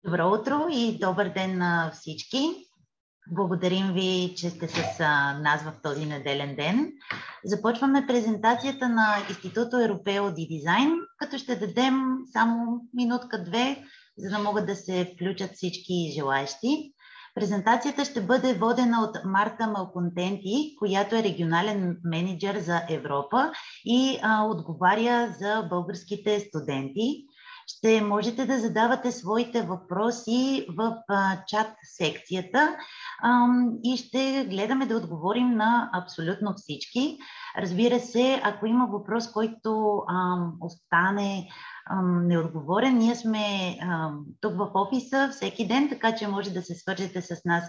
Добро утро и добър ден на всички. Благодарим ви, че сте с нас в този неделен ден. Започваме презентацията на Istituto Europeo di Design, като ще дадем само минутка-две, за да могат да се включат всички желаещи. Презентацията ще бъде водена от Марта Малконтенти, която е регионален менеджер за Европа и отговаря за българските студенти. Ще можете да задавате своите въпроси в чат секцията и ще гледаме да отговорим на абсолютно всички. Разбира се, ако има въпрос, който остане неотговорен, ние сме тук в офиса всеки ден, така че може да се свържете с нас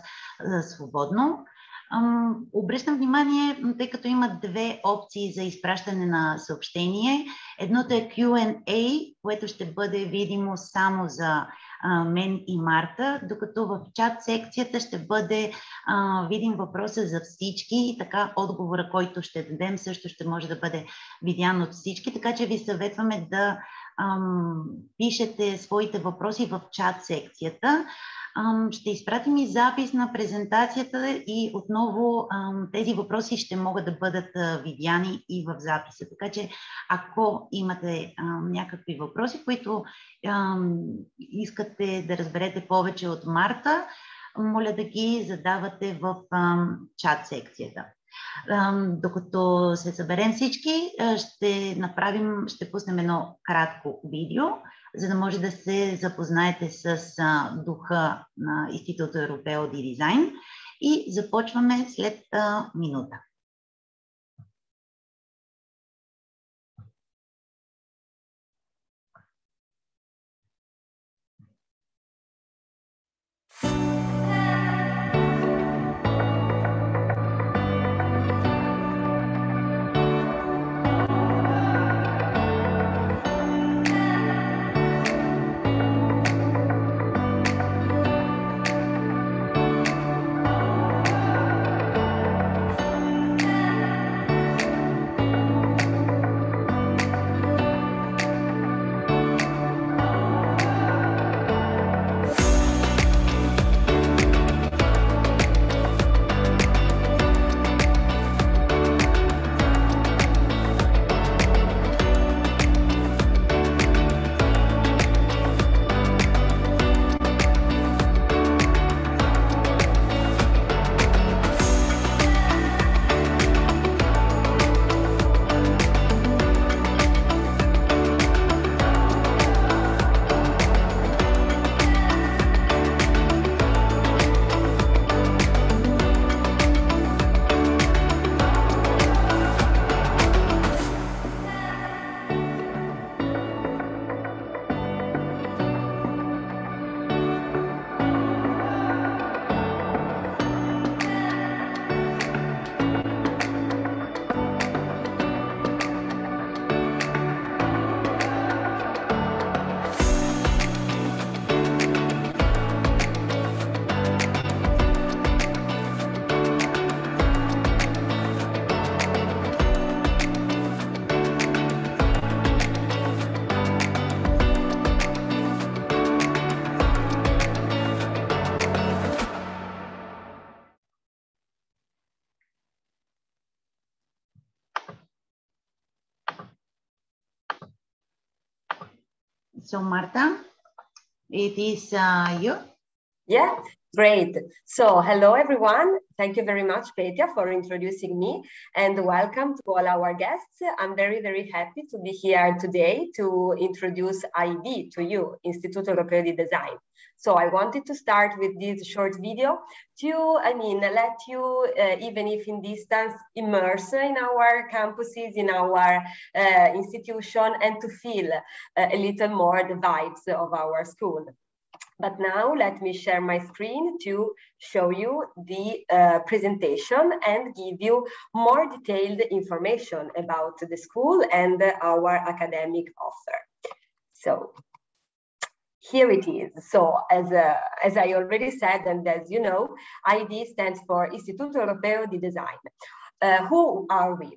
свободно. Обръщам внимание, тъй като има две опции за изпращане на съобщение. Едното е Q&A, което ще бъде видимо само за мен и Марта, докато в чат секцията ще бъде видим въпроса за всички и така отговора, който ще дадем, също ще може да бъде видян от всички, така че ви съветваме да пишете своите въпроси в чат секцията. Ще изпратим и запис на презентацията и отново тези въпроси ще могат да бъдат видяни и в записа. Така че ако имате някакви въпроси, които искате да разберете повече от Марта, моля да ги задавате в чат секцията. Докато се съберем всички, ще пуснем едно кратко видео, за да може да се запознаете с духа на Istituto Europeo di Design и започваме след минута. So Marta, it is you. Yeah, great. So hello everyone. Thank you very much, Petja, for introducing me, and welcome to all our guests. I'm very, very happy to be here today to introduce IED to you, Istituto Europeo di Design. So I wanted to start with this short video to, let you, even if in distance, immerse in our campuses, in our institution, and to feel a little more the vibes of our school. But now let me share my screen to show you the presentation and give you more detailed information about the school and our academic offer. So here it is. So as I already said, and as you know, IED stands for Istituto Europeo di Design. Who are we?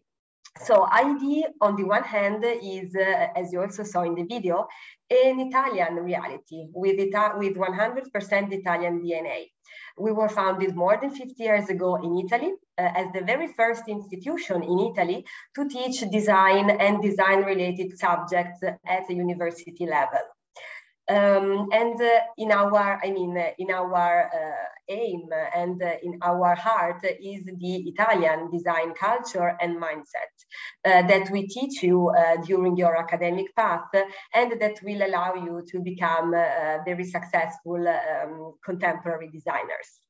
So IED, on the one hand, is, as you also saw in the video, an Italian reality with 100% Italian DNA. We were founded more than 50 years ago in Italy as the very first institution in Italy to teach design and design-related subjects at the university level. In our aim and in our heart is the Italian design culture and mindset that we teach you during your academic path, and that will allow you to become very successful contemporary designers.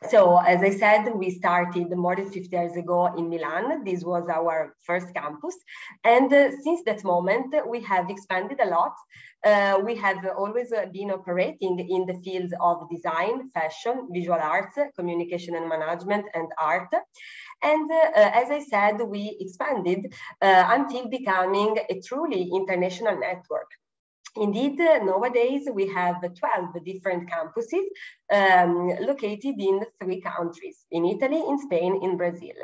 So, as I said, we started more than 50 years ago in Milan. This was our first campus. And since that moment, we have expanded a lot. We have always been operating in the fields of design, fashion, visual arts, communication and management, and art. And as I said, we expanded until becoming a truly international network. Indeed, nowadays we have 12 different campuses located in 3 countries, in Italy, in Spain, in Brazil.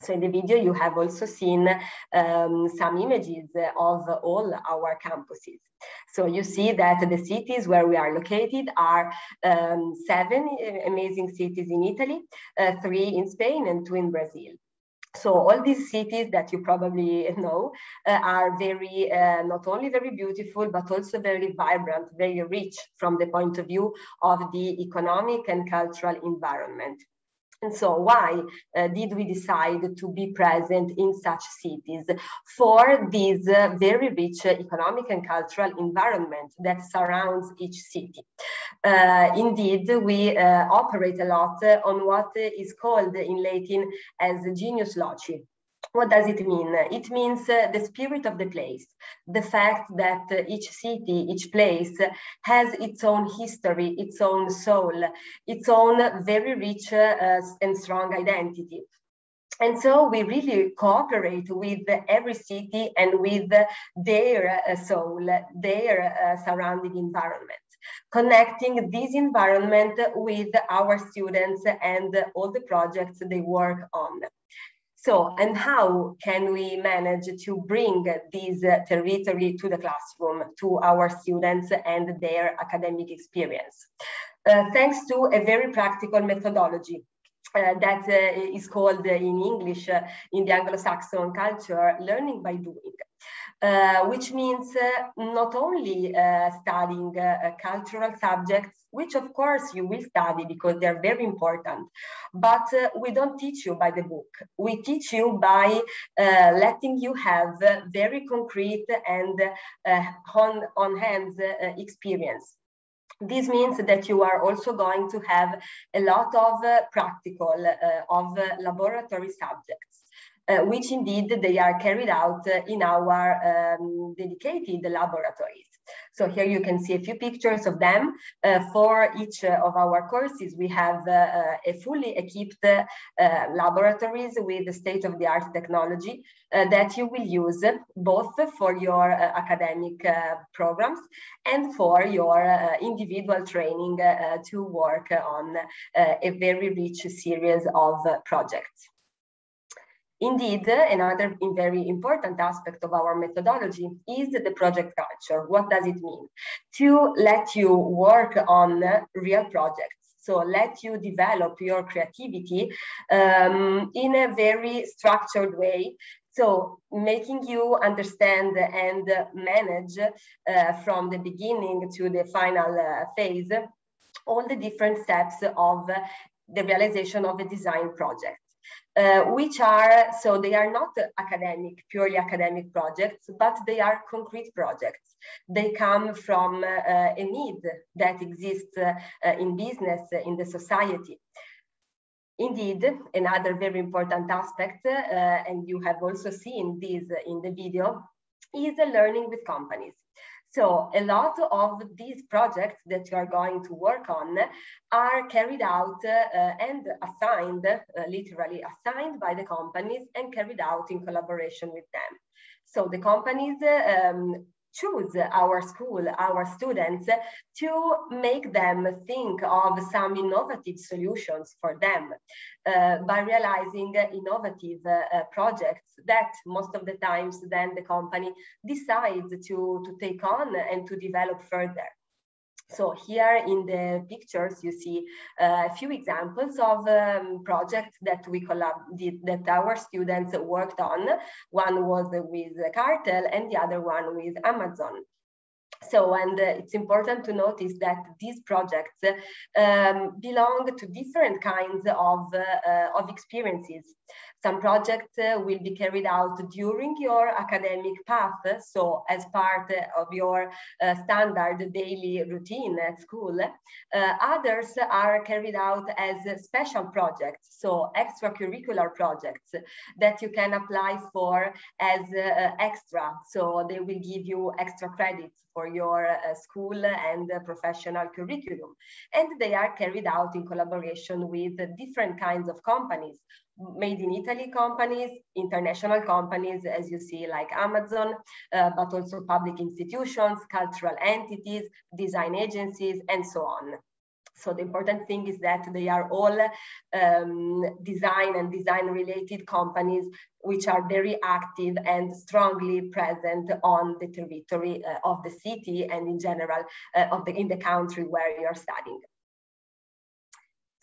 So in the video, you have also seen some images of all our campuses. So you see that the cities where we are located are 7 amazing cities in Italy, 3 in Spain, and 2 in Brazil. So all these cities that you probably know are very, not only very beautiful, but also very vibrant, very rich from the point of view of the economic and cultural environment. And so why did we decide to be present in such cities? For this very rich economic and cultural environment that surrounds each city. Indeed, we operate a lot on what is called in Latin as genius loci. What does it mean? It means the spirit of the place, the fact that each city, each place has its own history, its own soul, its own very rich and strong identity. And so we really cooperate with every city and with their soul, their surrounding environment, connecting this environment with our students and all the projects they work on. So, and how can we manage to bring this territory to the classroom, to our students and their academic experience? Thanks to a very practical methodology that is called in English, in the Anglo-Saxon culture, learning by doing. Which means not only studying cultural subjects, which of course you will study because they're very important, but we don't teach you by the book. We teach you by letting you have very concrete and on-hands experience. This means that you are also going to have a lot of practical, of laboratory subjects. Which indeed they are carried out in our dedicated laboratories. So here you can see a few pictures of them. For each of our courses, we have a fully equipped laboratories with state-of-the-art technology that you will use both for your academic programs and for your individual training to work on a very rich series of projects. Indeed, another very important aspect of our methodology is the project culture. What does it mean? To let you work on real projects. So let you develop your creativity in a very structured way. So making you understand and manage from the beginning to the final phase, all the different steps of the realization of a design project. Which are, so they are not academic, purely academic projects, but they are concrete projects. They come from a need that exists in business, in the society. Indeed, another very important aspect, and you have also seen this in the video, is learning with companies. So a lot of these projects that you are going to work on are carried out and assigned, literally assigned by the companies and carried out in collaboration with them. So the companies choose our school, our students, to make them think of some innovative solutions for them by realizing innovative projects that most of the times then the company decides to take on and to develop further. So here in the pictures, you see a few examples of projects that that our students worked on. One was with Cartel and the other one with Amazon. So, and it's important to notice that these projects belong to different kinds of experiences. Some projects will be carried out during your academic path, so as part of your standard daily routine at school. Others are carried out as special projects, so extracurricular projects that you can apply for as extra. So they will give you extra credits for your school and professional curriculum. And they are carried out in collaboration with different kinds of companies, made in Italy companies, international companies, as you see, like Amazon, but also public institutions, cultural entities, design agencies, and so on. So the important thing is that they are all design and design-related companies which are very active and strongly present on the territory of the city and in general in the country where you're studying.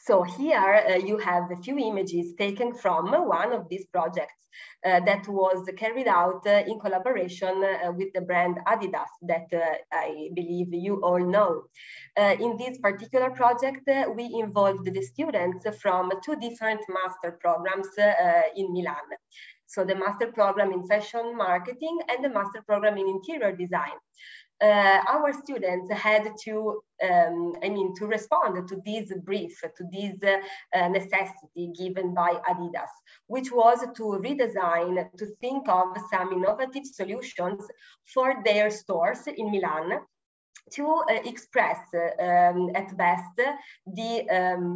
So here you have a few images taken from one of these projects that was carried out in collaboration with the brand Adidas that I believe you all know. In this particular project, we involved the students from two different master programs in Milan. So the master program in fashion marketing and the master program in interior design. Our students had to, to respond to this brief, to this necessity given by Adidas, which was to redesign, to think of some innovative solutions for their stores in Milan, to express at best the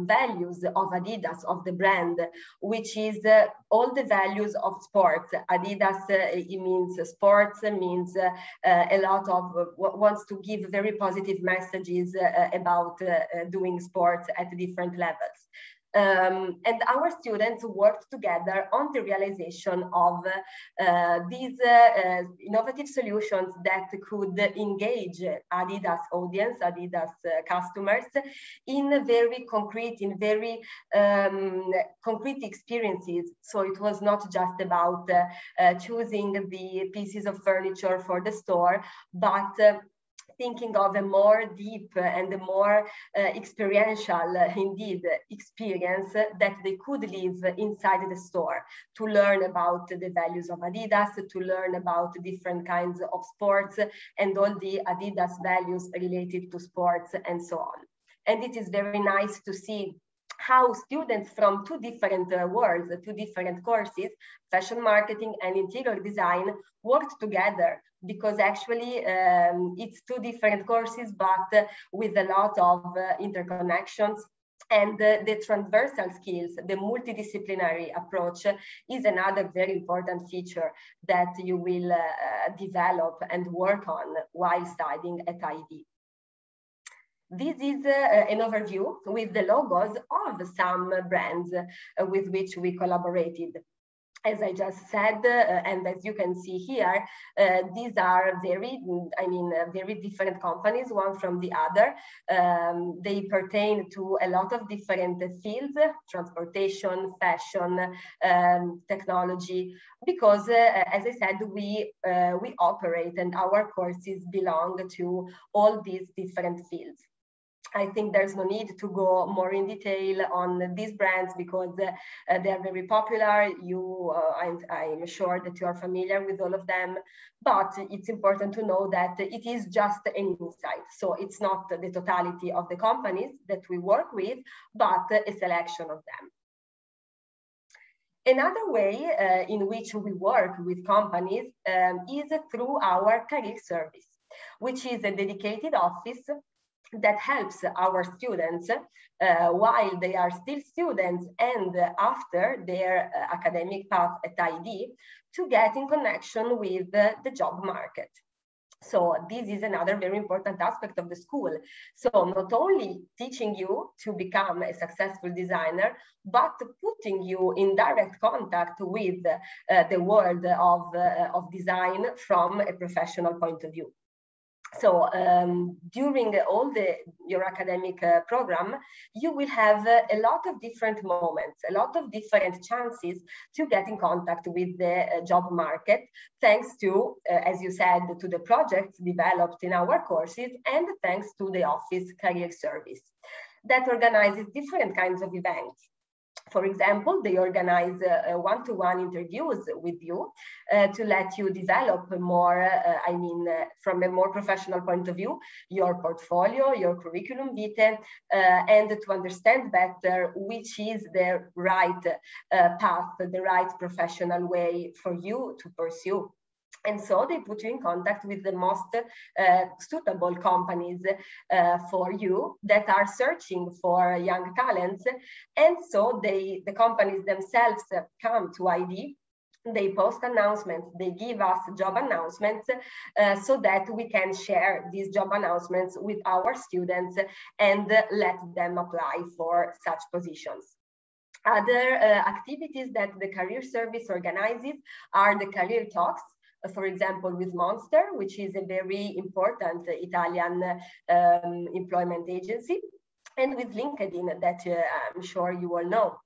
values of Adidas, of the brand, which is all the values of sports. Adidas, it means sports, means a lot of, wants to give very positive messages about doing sports at different levels. And our students worked together on the realization of these innovative solutions that could engage Adidas audience, Adidas customers in very concrete, in very concrete experiences. So it was not just about choosing the pieces of furniture for the store, but thinking of a more deep and a more experiential, indeed, experience that they could live inside the store, to learn about the values of Adidas, to learn about different kinds of sports and all the Adidas values related to sports and so on. And it is very nice to see how students from two different worlds, two different courses, fashion marketing and interior design, worked together, because actually it's two different courses, but with a lot of interconnections. And the transversal skills, the multidisciplinary approach, is another very important feature that you will develop and work on while studying at IED. This is an overview with the logos of some brands with which we collaborated. As I just said, and as you can see here, these are very different companies, one from the other. They pertain to a lot of different fields: transportation, fashion, technology, because as I said, we operate and our courses belong to all these different fields. I think there's no need to go more in detail on these brands because they are very popular. I'm sure that you are familiar with all of them, but it's important to know that it is just an insight. So it's not the totality of the companies that we work with, but a selection of them. Another way in which we work with companies is through our career service, which is a dedicated office that helps our students while they are still students and after their academic path at IED to get in connection with the job market. So this is another very important aspect of the school. So not only teaching you to become a successful designer, but putting you in direct contact with the world of design from a professional point of view. So during your academic program, you will have a lot of different moments, a lot of different chances to get in contact with the job market, thanks to, as you said, to the projects developed in our courses, and thanks to the office career service that organizes different kinds of events. For example, they organize one-to-one interviews with you to let you develop more, from a more professional point of view, your portfolio, your curriculum vitae, and to understand better which is the right path, the right professional way for you to pursue. And so they put you in contact with the most suitable companies for you that are searching for young talents. And so the companies themselves come to IED, they post announcements, they give us job announcements so that we can share these job announcements with our students and let them apply for such positions. Other activities that the career service organizes are the career talks. For example, with Monster, which is a very important Italian employment agency, and with LinkedIn, that I'm sure you all know.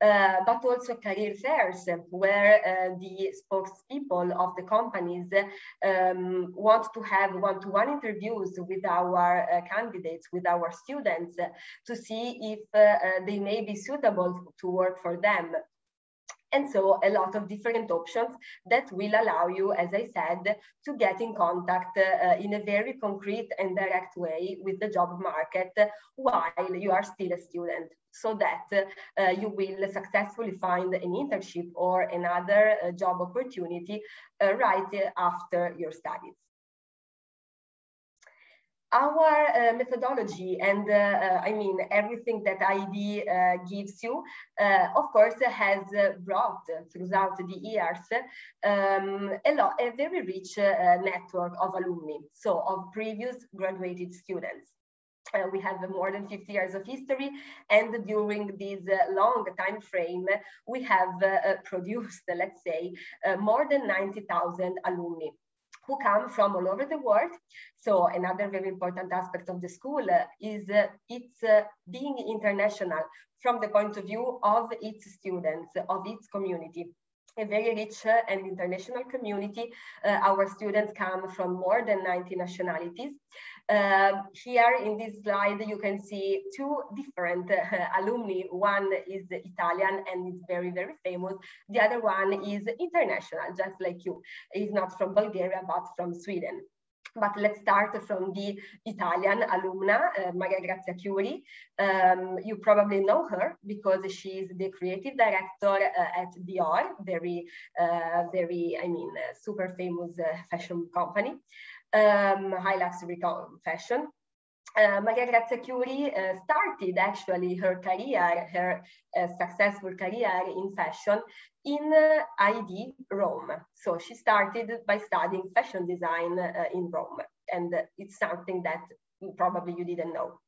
But also career fairs, where the spokespeople of the companies want to have one-to-one interviews with our candidates, with our students, to see if they may be suitable to work for them. And so a lot of different options that will allow you, as I said, to get in contact in a very concrete and direct way with the job market while you are still a student, so that you will successfully find an internship or another job opportunity right after your studies. Our methodology and everything that IED gives you, of course, has brought throughout the years a very rich network of alumni, so of previous graduated students. We have more than 50 years of history, and during this long time frame, we have produced, let's say, more than 90,000 alumni who come from all over the world. So another very important aspect of the school is its being international from the point of view of its students, of its community. A very rich and international community. Our students come from more than 90 nationalities. Here in this slide, you can see two different alumni. One is Italian and is very, very famous. The other one is international, just like you. He's not from Bulgaria, but from Sweden. But let's start from the Italian alumna, Maria Grazia Chiuri. You probably know her because she's the creative director at Dior, very, super famous fashion company, high luxury fashion. Maria Grazia Chiuri started actually her career, her successful career in fashion in IED Rome. So she started by studying fashion design in Rome, and it's something that probably you didn't know.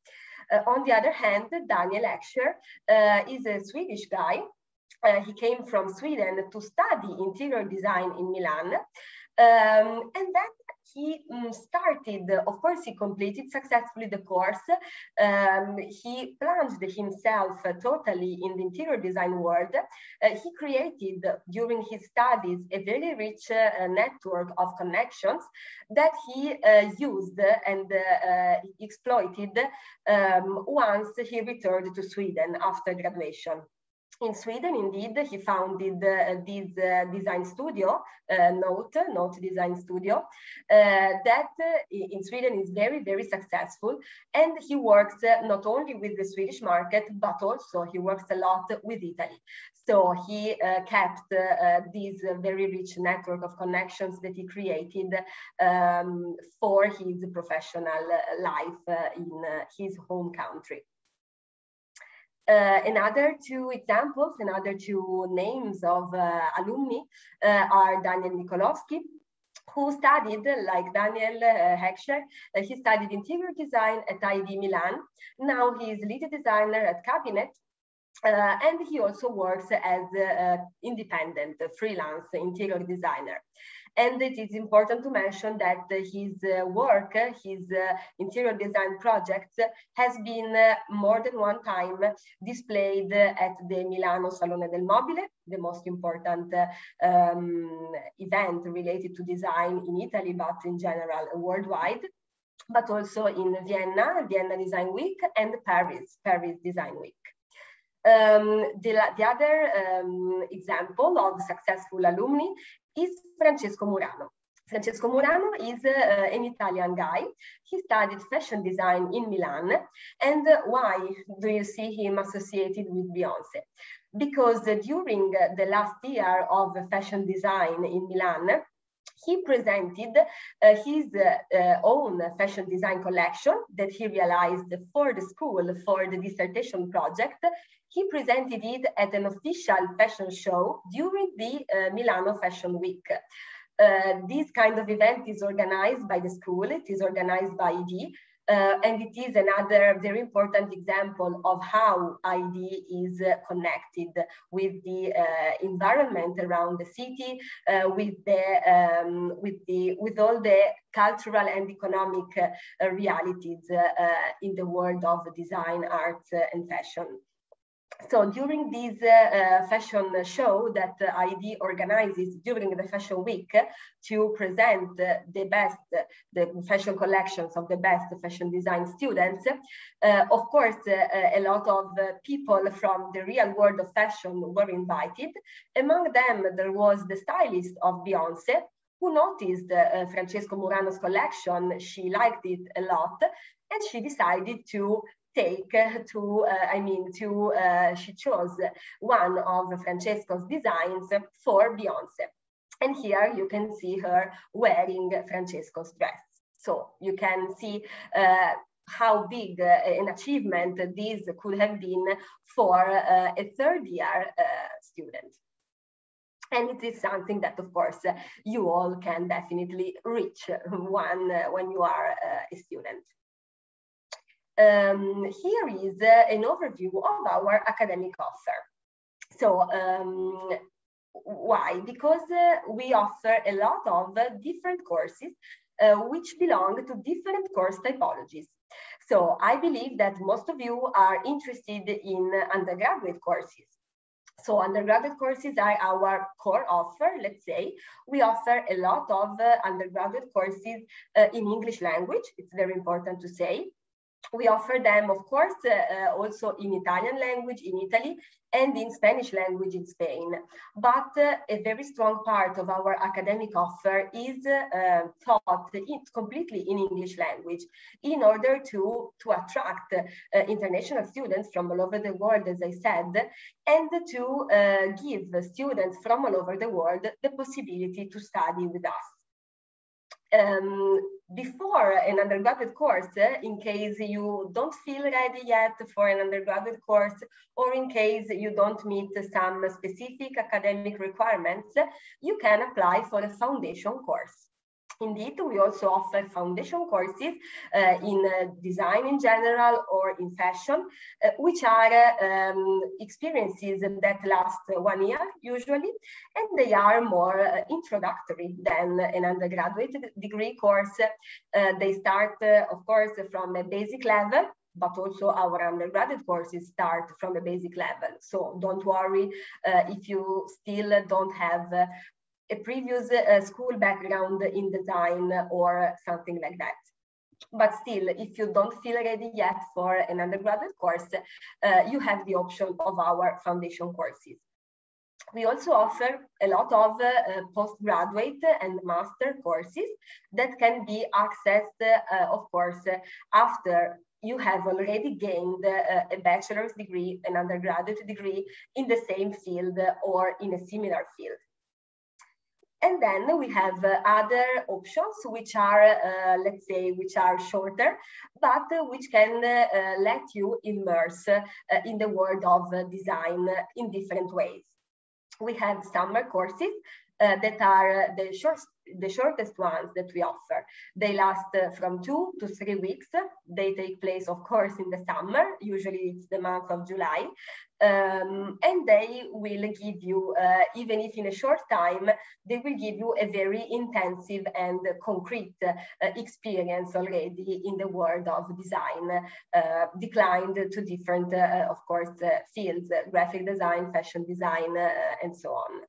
On the other hand, Daniel Ekscher is a Swedish guy. He came from Sweden to study interior design in Milan. And then he started, of course, he completed successfully the course. He plunged himself totally in the interior design world. He created, during his studies, a very rich network of connections that he used and exploited once he returned to Sweden after graduation. In Sweden, indeed, he founded this design studio, Note Design Studio, that in Sweden is very, very successful. And he works not only with the Swedish market, but also he works a lot with Italy. So he kept this very rich network of connections that he created for his professional life in his home country. Another two examples, another two names of alumni are Daniel Nicolowski, who studied, like Daniel Heckscher, he studied interior design at IED Milan. Now he is lead designer at Cabinet, and he also works as independent freelance interior designer. And it is important to mention that his work, his interior design projects has been more than one time displayed at the Milano Salone del Mobile, the most important event related to design in Italy, but in general worldwide, but also in Vienna Design Week, and Paris Design Week. The other example of successful alumni is Francesco Morano. Francesco Morano is an Italian guy. He studied fashion design in Milan. And why do you see him associated with Beyoncé? Because during the last year of fashion design in Milan, he presented his own fashion design collection that he realized for the school for the dissertation project. He presented it at an official fashion show during the Milano Fashion Week. This kind of event is organized by the school, it is organized by IED, and it is another very important example of how IED is connected with the environment around the city, with all the cultural and economic realities in the world of design, art, and fashion. So during this fashion show that IED organizes during the Fashion Week to present the fashion collections of the best fashion design students, of course, a lot of people from the real world of fashion were invited. Among them, there was the stylist of Beyoncé, who noticed Francesco Morano's collection. She liked it a lot, and she decided to she chose one of Francesco's designs for Beyoncé. And here you can see her wearing Francesco's dress. So you can see how big an achievement this could have been for a third-year student. And it is something that, of course, you all can definitely reach when you are a student. Here is an overview of our academic offer. So why? Because we offer a lot of different courses which belong to different course typologies. So I believe that most of you are interested in undergraduate courses. So undergraduate courses are our core offer, let's say. We offer a lot of undergraduate courses in English language. It's very important to say. We offer them, of course, also in Italian language in Italy and in Spanish language in Spain. But a very strong part of our academic offer is taught completely in English language in order to attract international students from all over the world, as I said, and to give students from all over the world the possibility to study with us. Before an undergraduate course, in case you don't feel ready yet for an undergraduate course, or in case you don't meet some specific academic requirements, you can apply for a foundation course. Indeed, we also offer foundation courses in design in general or in fashion, which are experiences that last 1 year usually, and they are more introductory than an undergraduate degree course. They start, of course, from a basic level, but also our undergraduate courses start from a basic level. So don't worry if you still don't have a previous school background in design or something like that. But still, if you don't feel ready yet for an undergraduate course, you have the option of our foundation courses. We also offer a lot of postgraduate and master courses that can be accessed, of course, after you have already gained a bachelor's degree, an undergraduate degree in the same field or in a similar field. And then we have other options which are, let's say, which are shorter, but which can let you immerse in the world of design in different ways. We have summer courses that are the shortest ones that we offer. They last from 2 to 3 weeks. They take place, of course, in the summer. Usually it's the month of July. And they will give you, even if in a short time, they will give you a very intensive and concrete experience already in the world of design, declined to different, of course, fields, graphic design, fashion design, and so on.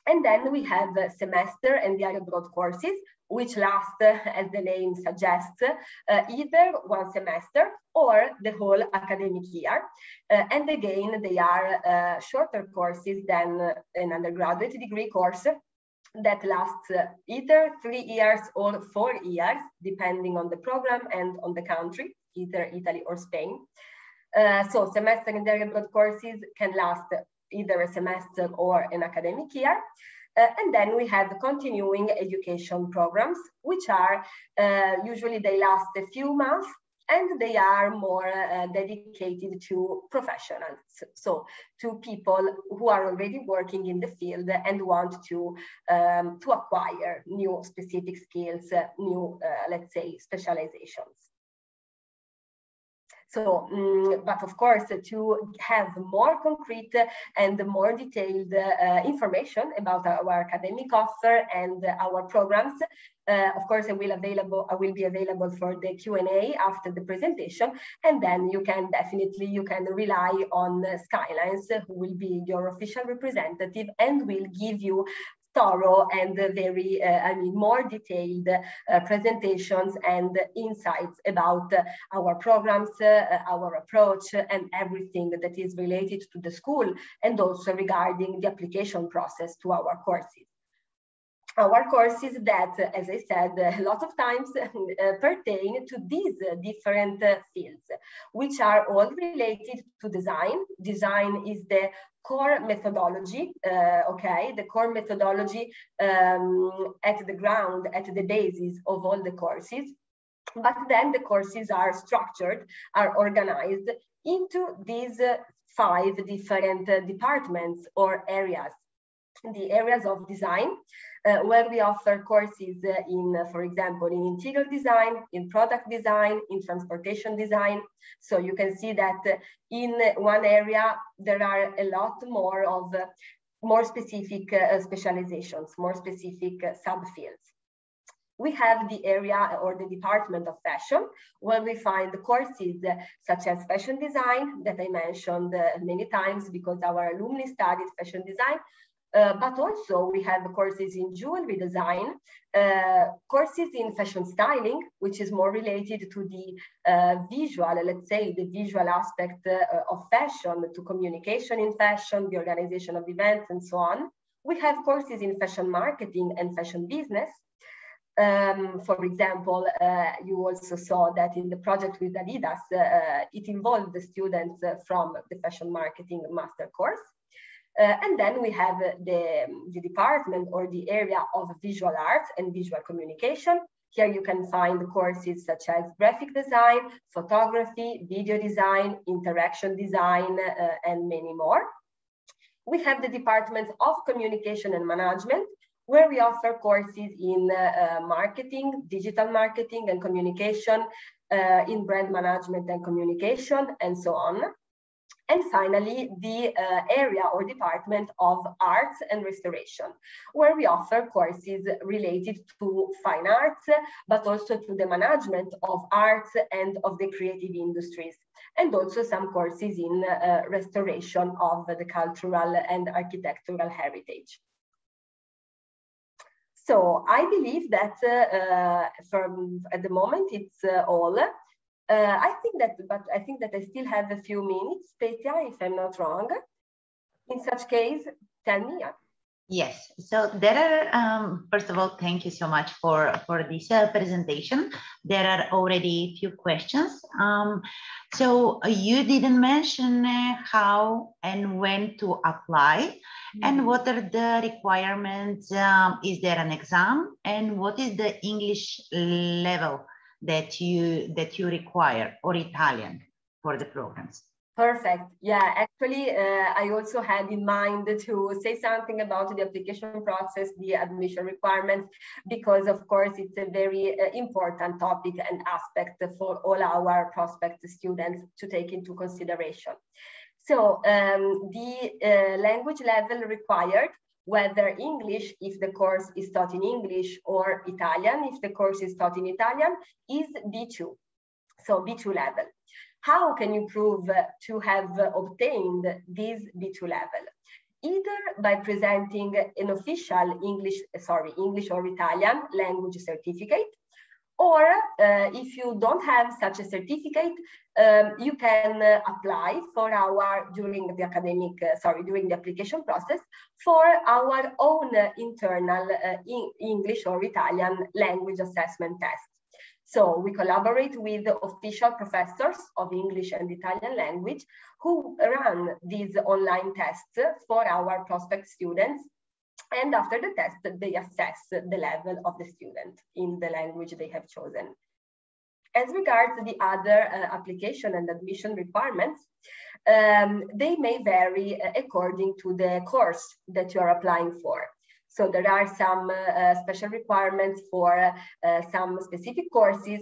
And then we have semester and year abroad courses, which last, as the name suggests, either one semester or the whole academic year. And again, they are shorter courses than an undergraduate degree course that lasts either 3 years or 4 years, depending on the program and on the country, either Italy or Spain. So semester and year abroad courses can last either a semester or an academic year. And then we have continuing education programs, which are usually they last a few months and they are more dedicated to professionals. So to people who are already working in the field and want to acquire new specific skills, new, let's say, specializations. So, but of course, to have more concrete and more detailed information about our academic offer and our programs, of course, I will be available for the Q&A after the presentation, and then you can rely on Skylines, who will be your official representative and will give you thorough and very, more detailed presentations and insights about our programs, our approach, and everything that is related to the school, and also regarding the application process to our courses. Our courses that, as I said, a lot of times pertain to these different fields, which are all related to design. Design is the core methodology, the core methodology at the ground, at the basis of all the courses. But then the courses are structured, are organized into these 5 different departments or areas. The areas of design, where we offer courses in, for example, in interior design, in product design, in transportation design. So you can see that in one area, there are a lot more of more specific specializations, more specific subfields. We have the area or the department of fashion, where we find courses such as fashion design that I mentioned many times because our alumni studied fashion design. But also we have courses in jewelry design, courses in fashion styling, which is more related to the visual, let's say, the visual aspect of fashion, to communication in fashion, the organization of events, and so on. We have courses in fashion marketing and fashion business. For example, you also saw that in the project with Adidas, it involved the students from the fashion marketing master course. And then we have the department or the area of visual arts and visual communication. Here you can find courses such as graphic design, photography, video design, interaction design, and many more. We have the department of communication and management, where we offer courses in marketing, digital marketing and communication, in brand management and communication, and so on. And finally, the area or department of arts and restoration, where we offer courses related to fine arts, but also to the management of arts and of the creative industries, and also some courses in restoration of the cultural and architectural heritage. So I believe that at the moment it's all. I think that I still have a few minutes, Petya, if I'm not wrong. In such case, tell me. Yes, so there are, first of all, thank you so much for this presentation. There are already a few questions. So you didn't mention how and when to apply, and what are the requirements? Is there an exam, and what is the English level that you require, or Italian for the programs? Perfect. Yeah, actually, I also had in mind to say something about the application process, the admission requirements, because of course it's a very important topic and aspect for all our prospect students to take into consideration. So the language level required, whether English if the course is taught in English or Italian if the course is taught in Italian, is B2. So B2 level. How can you prove to have obtained this B2 level? Either by presenting an official English or Italian language certificate, or if you don't have such a certificate, you can apply for during the application process for our own internal English or Italian language assessment test. So we collaborate with the official professors of English and Italian language who run these online tests for our prospect students. And after the test, they assess the level of the student in the language they have chosen. As regards the other application and admission requirements, they may vary according to the course that you are applying for. So there are some special requirements for some specific courses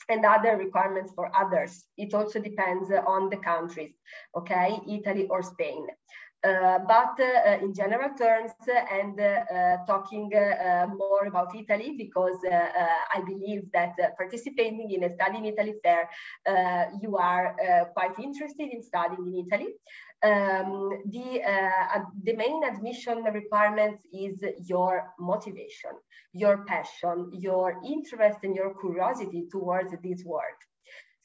and other requirements for others. It also depends on the countries, okay, Italy or Spain. But in general terms, and talking more about Italy, because I believe that participating in a Study in Italy fair, you are quite interested in studying in Italy. The main admission requirements is your motivation, your passion, your interest and your curiosity towards this work.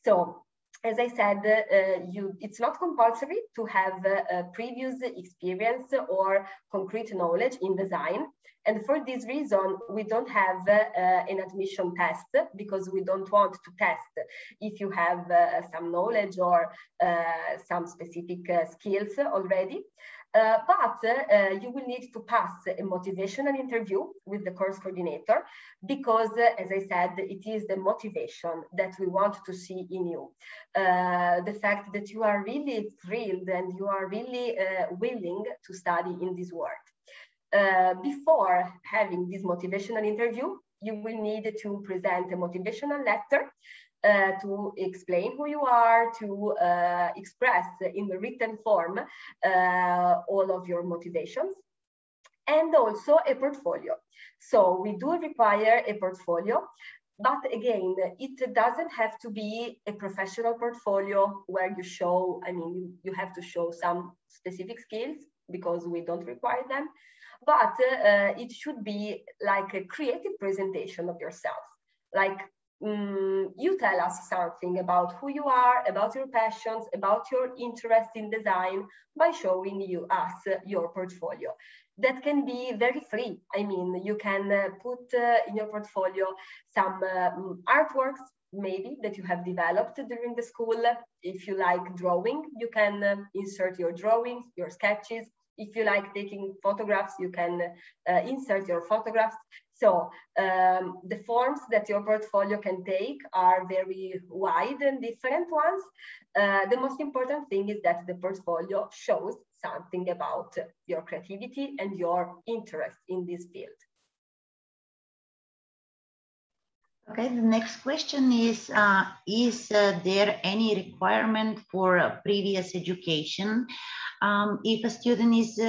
So, as I said, it's not compulsory to have a previous experience or concrete knowledge in design. And for this reason, we don't have an admission test, because we don't want to test if you have some knowledge or some specific skills already. But you will need to pass a motivational interview with the course coordinator, because, as I said, it is the motivation that we want to see in you. The fact that you are really thrilled and you are really willing to study in this work. Before having this motivational interview, you will need to present a motivational letter to explain who you are, to express in the written form all of your motivations, and also a portfolio. So we do require a portfolio, but again, it doesn't have to be a professional portfolio where you show, you have to show some specific skills, because we don't require them, but it should be like a creative presentation of yourself. Like, you tell us something about who you are, about your passions, about your interest in design by showing us your portfolio. That can be very free. You can put in your portfolio some artworks, maybe, that you have developed during the school. If you like drawing, you can insert your drawings, your sketches. If you like taking photographs, you can insert your photographs. So the forms that your portfolio can take are very wide and different ones. The most important thing is that the portfolio shows something about your creativity and your interest in this field. Okay, the next question is there any requirement for previous education? If a student is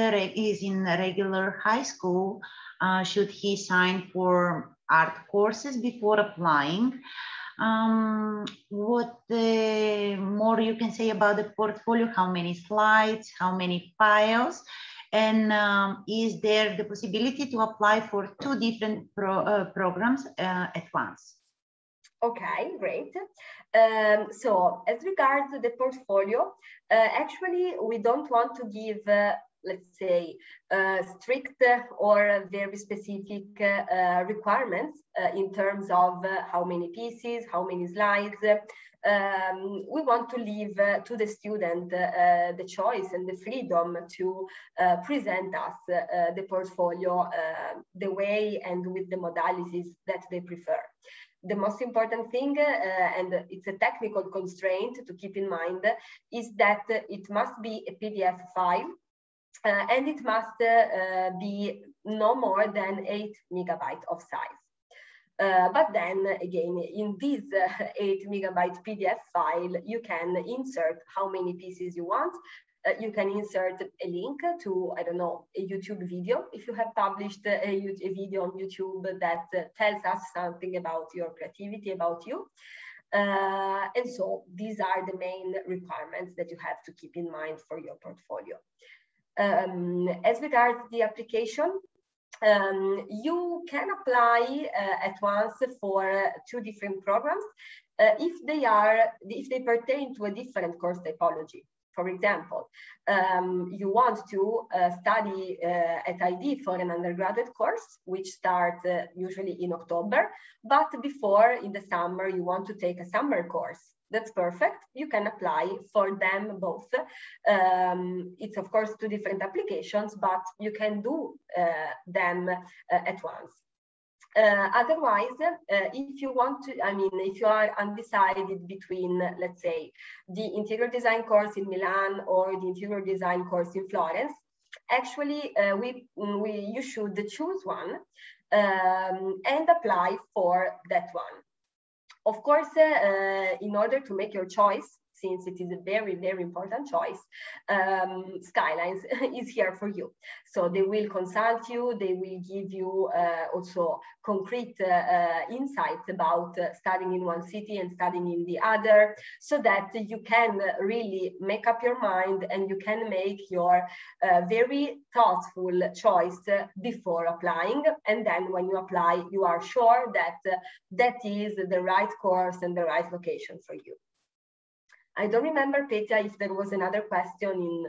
in a regular high school, should he sign for art courses before applying? What more you can say about the portfolio? How many slides? How many files? And is there the possibility to apply for two different programs at once? Okay, great. So as regards to the portfolio, actually, we don't want to give, let's say, strict or very specific requirements in terms of how many pieces, how many slides. We want to leave to the student the choice and the freedom to present us the portfolio the way and with the modalities that they prefer. the most important thing, and it's a technical constraint to keep in mind, is that it must be a PDF file, and it must be no more than 8 megabytes of size. But then again, in this 8 megabyte PDF file, you can insert how many pieces you want. You can insert a link to, I don't know, a YouTube video. If you have published a video on YouTube that tells us something about your creativity, about you. And so these are the main requirements that you have to keep in mind for your portfolio. As regards the application, you can apply at once for 2 different programs if they pertain to a different course typology. For example, you want to study at IED for an undergraduate course, which starts usually in October, but before, in the summer, you want to take a summer course. That's perfect. You can apply for them both. It's, of course, 2 different applications, but you can do them at once. Otherwise, if you want to, if you are undecided between, let's say, the interior design course in Milan or the interior design course in Florence, actually, you should choose one and apply for that one. Of course, in order to make your choice, since it is a very, very important choice, Skylines is here for you. So they will consult you, they will give you also concrete insights about studying in one city and studying in the other, so that you can really make up your mind and you can make your very thoughtful choice before applying. And then when you apply, you are sure that that is the right course and the right location for you. I don't remember, Petya, if there was another question in...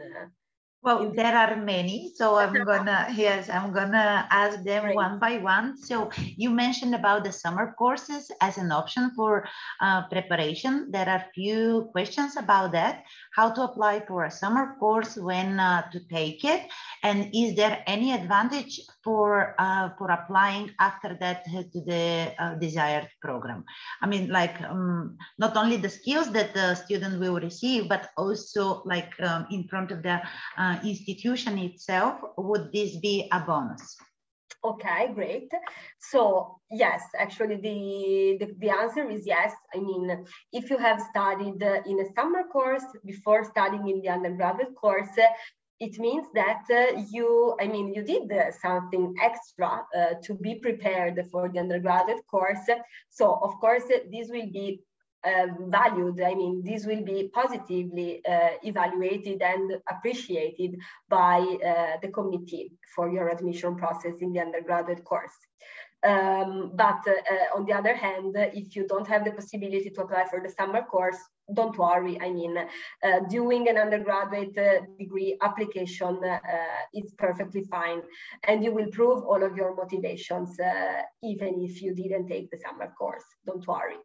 Well, there are many, so I'm gonna, yes, I'm gonna ask them Great. one by one. So you mentioned about the summer courses as an option for preparation. There are few questions about that. How to apply for a summer course, when to take it, and is there any advantage for applying after that to the desired program? I mean, like not only the skills that the student will receive, but also like in front of the institution itself, would this be a bonus? Okay, great. So yes, actually the answer is yes. I mean, if you have studied in a summer course before studying in the undergraduate course, it means that you did something extra to be prepared for the undergraduate course. So of course, this will be valued. I mean, this will be positively evaluated and appreciated by the committee for your admission process in the undergraduate course. But on the other hand, if you don't have the possibility to apply for the summer course, don't worry. I mean, doing an undergraduate degree application is perfectly fine, and you will prove all of your motivations even if you didn't take the summer course. Don't worry.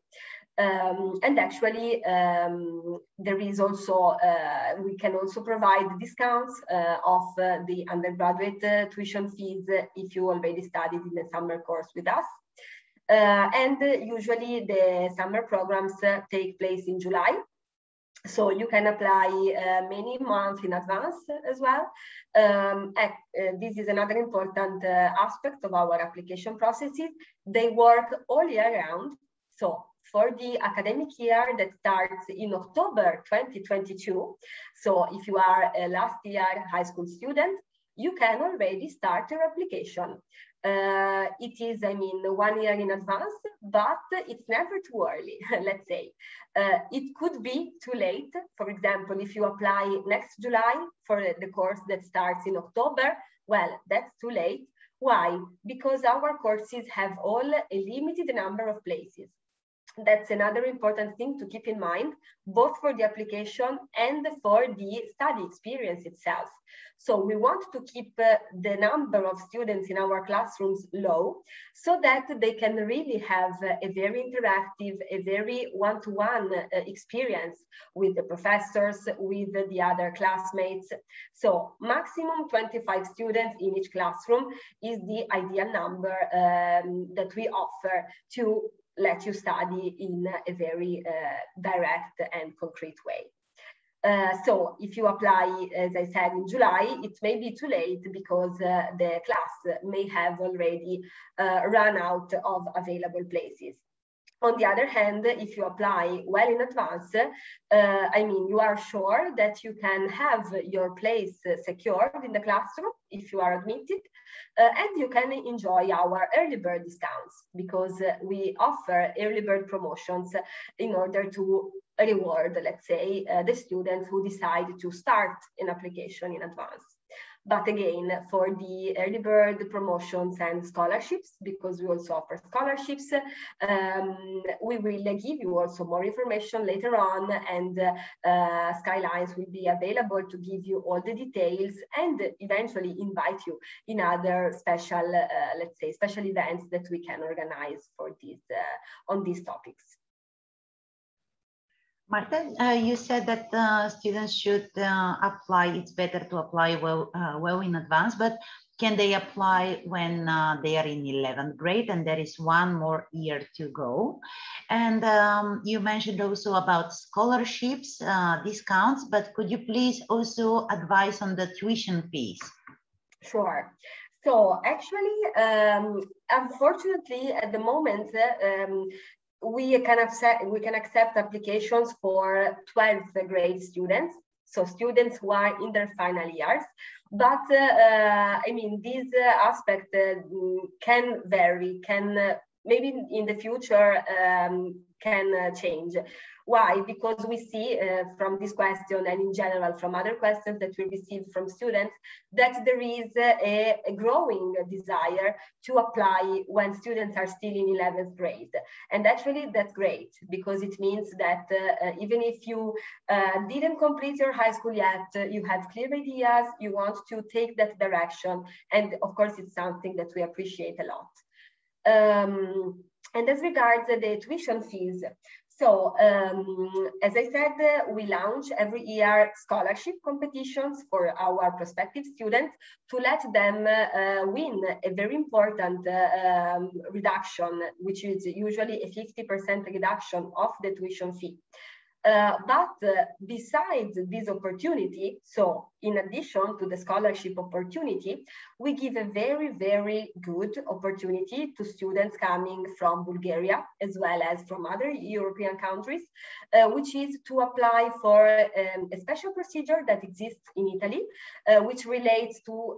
And actually, there is also, we can also provide discounts of the undergraduate tuition fees if you already studied in the summer course with us. And usually the summer programs take place in July. So you can apply many months in advance as well. This is another important aspect of our application processes. They work all year round. So for the academic year that starts in October 2022, so if you are a last year high school student, you can already start your application. It is, 1 year in advance, but it's never too early, let's say. It could be too late. For example, if you apply next July for the course that starts in October, well, that's too late. Why? Because our courses have all a limited number of places. That's another important thing to keep in mind, both for the application and for the study experience itself. So we want to keep the number of students in our classrooms low, so that they can really have a very interactive, a very one-to-one experience with the professors, with the other classmates. So maximum 25 students in each classroom is the ideal number that we offer to let you study in a very direct and concrete way. So if you apply, as I said, in July, it may be too late because the class may have already run out of available places. On the other hand, if you apply well in advance, I mean, you are sure that you can have your place secured in the classroom if you are admitted, and you can enjoy our early bird discounts because we offer early bird promotions in order to reward, let's say, the students who decide to start an application in advance. But again, for the early bird promotions and scholarships, because we also offer scholarships, we will give you also more information later on, and Skylines will be available to give you all the details and eventually invite you in other special, let's say, special events that we can organize for these on these topics. Marta, you said that students should apply. It's better to apply well in advance, but can they apply when they are in 11th grade and there is one more year to go? And you mentioned also about scholarships, discounts, but could you please also advise on the tuition fees? Sure. So actually, unfortunately, at the moment, we can accept applications for 12th grade students, so students who are in their final years. But I mean, this aspect can vary, maybe in the future can change. Why? Because we see from this question and in general from other questions that we receive from students that there is a growing desire to apply when students are still in 11th grade. And actually that's great because it means that even if you didn't complete your high school yet, you have clear ideas, you want to take that direction. And of course, it's something that we appreciate a lot. And as regards the tuition fees, so as I said, we launch every year scholarship competitions for our prospective students to let them win a very important reduction, which is usually a 50% reduction of the tuition fee. But besides this opportunity, so in addition to the scholarship opportunity, we give a very, very good opportunity to students coming from Bulgaria, as well as from other European countries, which is to apply for a special procedure that exists in Italy, which relates to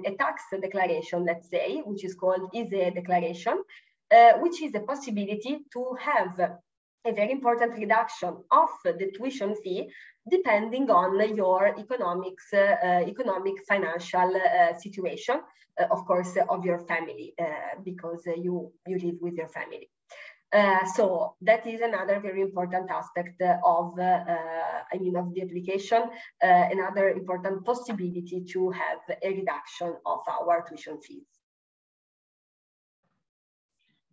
a tax declaration, let's say, which is called ISEE declaration, which is a possibility to have a very important reduction of the tuition fee depending on your economic financial situation, of course, of your family, because you live with your family. So that is another very important aspect of the application, another important possibility to have a reduction of our tuition fees.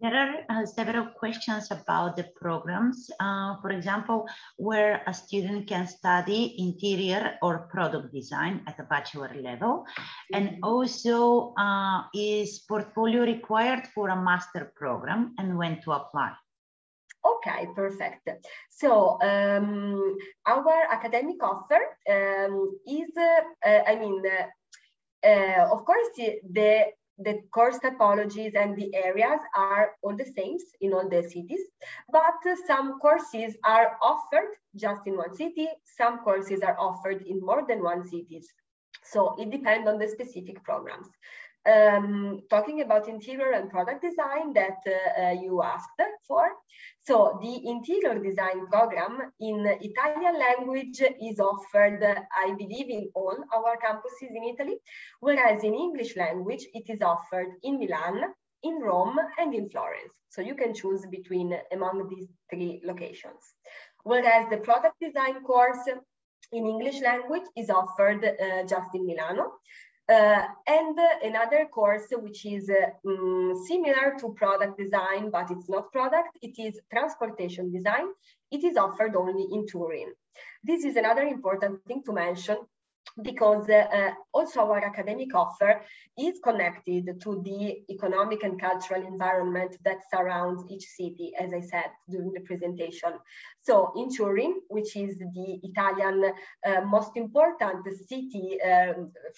There are several questions about the programs. For example, where a student can study interior or product design at a bachelor level, and also is portfolio required for a master program, and when to apply? Okay, perfect. So our academic offer is, of course, the course typologies and the areas are all the same in all the cities, but some courses are offered just in one city, some courses are offered in more than one cities. So it depends on the specific programs. Talking about interior and product design that you asked for. So the interior design program in Italian language is offered, I believe, in all our campuses in Italy, whereas in English language, it is offered in Milan, in Rome, and in Florence. So you can choose among these three locations. Whereas the product design course in English language is offered just in Milano. And another course which is similar to product design, but it's not product, it is transportation design. It is offered only in Turin. This is another important thing to mention because also our academic offer is connected to the economic and cultural environment that surrounds each city, as I said during the presentation. So in Turin, which is the Italian most important city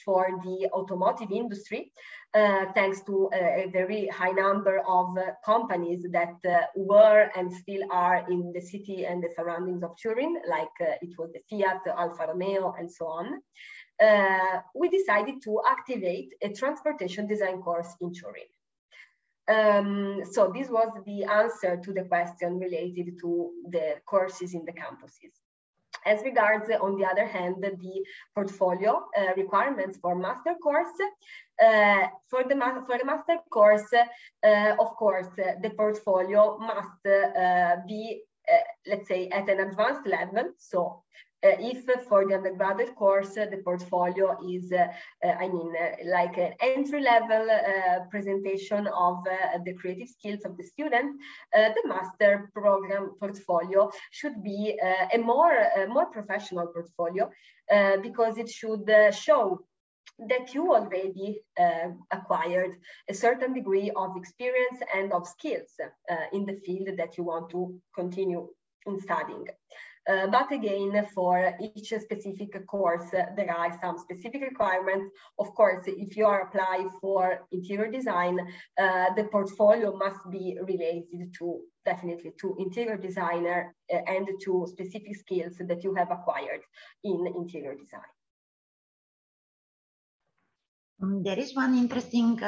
for the automotive industry, thanks to a very high number of companies that were and still are in the city and the surroundings of Turin, like it was the Fiat, Alfa Romeo, and so on. We decided to activate a transportation design course in Turin. So this was the answer to the question related to the courses in the campuses. As regards, on the other hand, the portfolio requirements for master course, for the master course, of course, the portfolio must be, let's say, at an advanced level. So if for the undergraduate course, the portfolio is, like an entry-level presentation of the creative skills of the student, the master program portfolio should be a more professional portfolio, because it should show that you already acquired a certain degree of experience and of skills in the field that you want to continue in studying. But again, for each specific course, there are some specific requirements. Of course, if you are applying for interior design, the portfolio must be related to, definitely, to interior designer and to specific skills that you have acquired in interior design. There is one interesting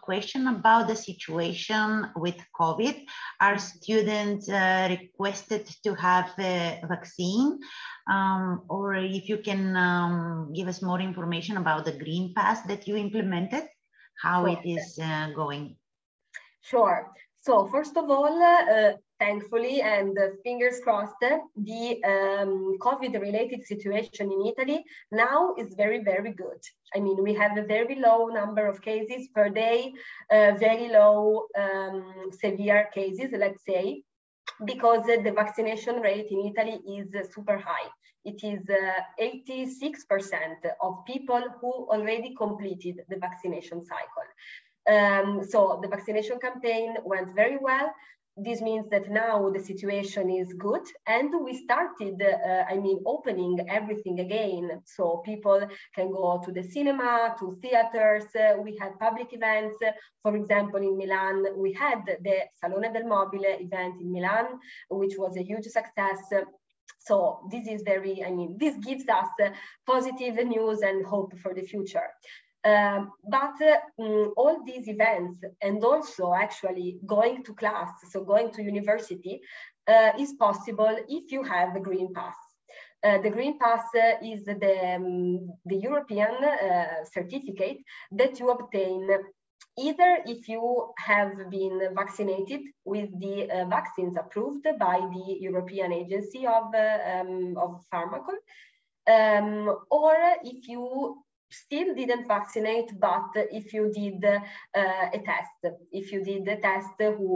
question about the situation with COVID. Are students requested to have a vaccine? Or if you can give us more information about the Green Pass that you implemented, how it is going? Sure. So first of all, thankfully, and fingers crossed, the COVID-related situation in Italy now is very, very good. I mean, we have a very low number of cases per day, very low severe cases, let's say, because the vaccination rate in Italy is super high. It is 86% of people who already completed the vaccination cycle. So the vaccination campaign went very well. This means that now the situation is good, and we started, opening everything again. So people can go to the cinema, to theaters. We had public events. For example, in Milan, we had the Salone del Mobile event in Milan, which was a huge success. So this is very, this gives us positive news and hope for the future. But all these events, and also actually going to class, so going to university, is possible if you have a Green Pass. The Green Pass is the European certificate that you obtain either if you have been vaccinated with the vaccines approved by the European Agency of Pharmacy, or if you still didn't vaccinate, but if you did a test,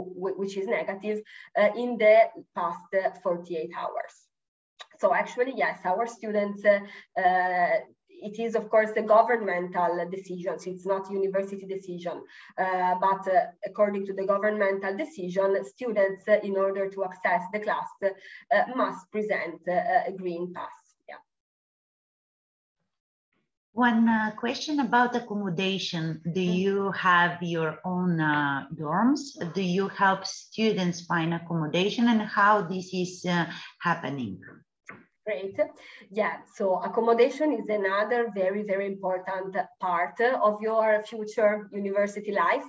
which is negative in the past 48 hours. So actually, yes, our students, it is of course a governmental decision, so it's not a university decision, but according to the governmental decision, students, in order to access the class, must present a Green Pass. One question about accommodation. Do you have your own dorms? Do you help students find accommodation, and how this is happening? Great. Yeah, so accommodation is another very, very important part of your future university life.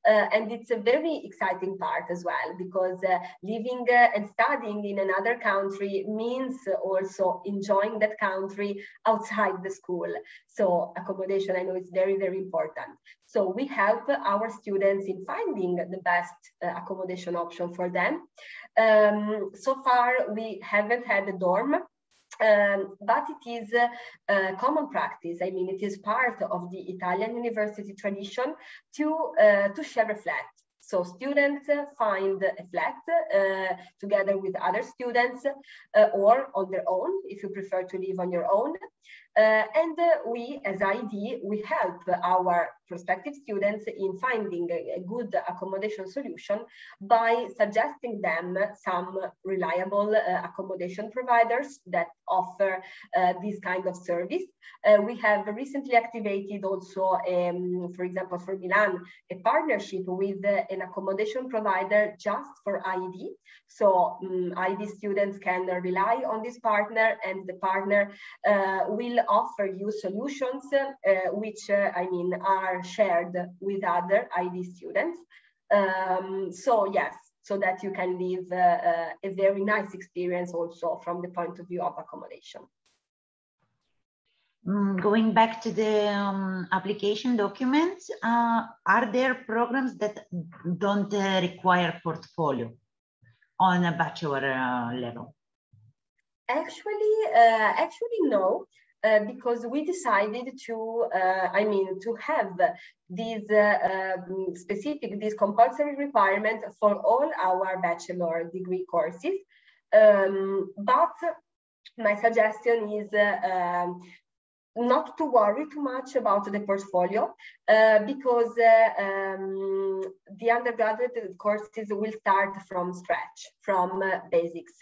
And it's a very exciting part as well, because living and studying in another country means also enjoying that country outside the school. So accommodation, I know, is very, very important. So we help our students in finding the best accommodation option for them. So far, we haven't had a dorm. But it is a common practice. I mean, it is part of the Italian university tradition to share a flat. So students find a flat together with other students or on their own, if you prefer to live on your own. We, as IED, we help our prospective students in finding a good accommodation solution by suggesting them some reliable accommodation providers that offer this kind of service. We have recently activated also, for example, for Milan, a partnership with an accommodation provider just for IED. So IED students can rely on this partner, and the partner will offer you solutions which are shared with other IED students. So yes, so that you can live a very nice experience also from the point of view of accommodation. Going back to the application documents, are there programs that don't require portfolio on a bachelor level? Actually, no. Because we decided to, to have this compulsory requirement for all our bachelor degree courses. But my suggestion is not to worry too much about the portfolio, because the undergraduate courses will start from scratch, from basics.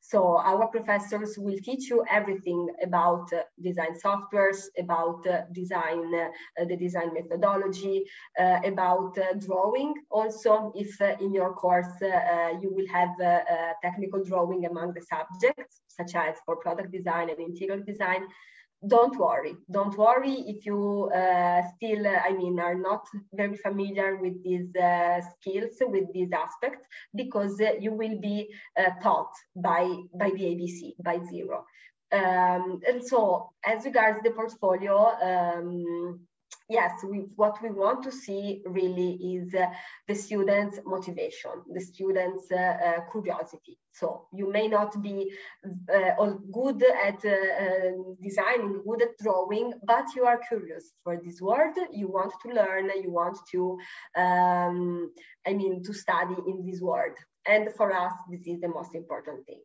So our professors will teach you everything about design softwares, about the design methodology, about drawing. Also, if in your course you will have technical drawing among the subjects, such as for product design and interior design, don't worry if you still, are not very familiar with these skills, with these aspects, because you will be taught by the ABC, by zero. And so, as regards the portfolio, yes, what we want to see really is the students' motivation, the students' curiosity. So you may not be good at designing, good at drawing, but you are curious for this world. You want to learn. You want to, to study in this world. And for us, this is the most important thing.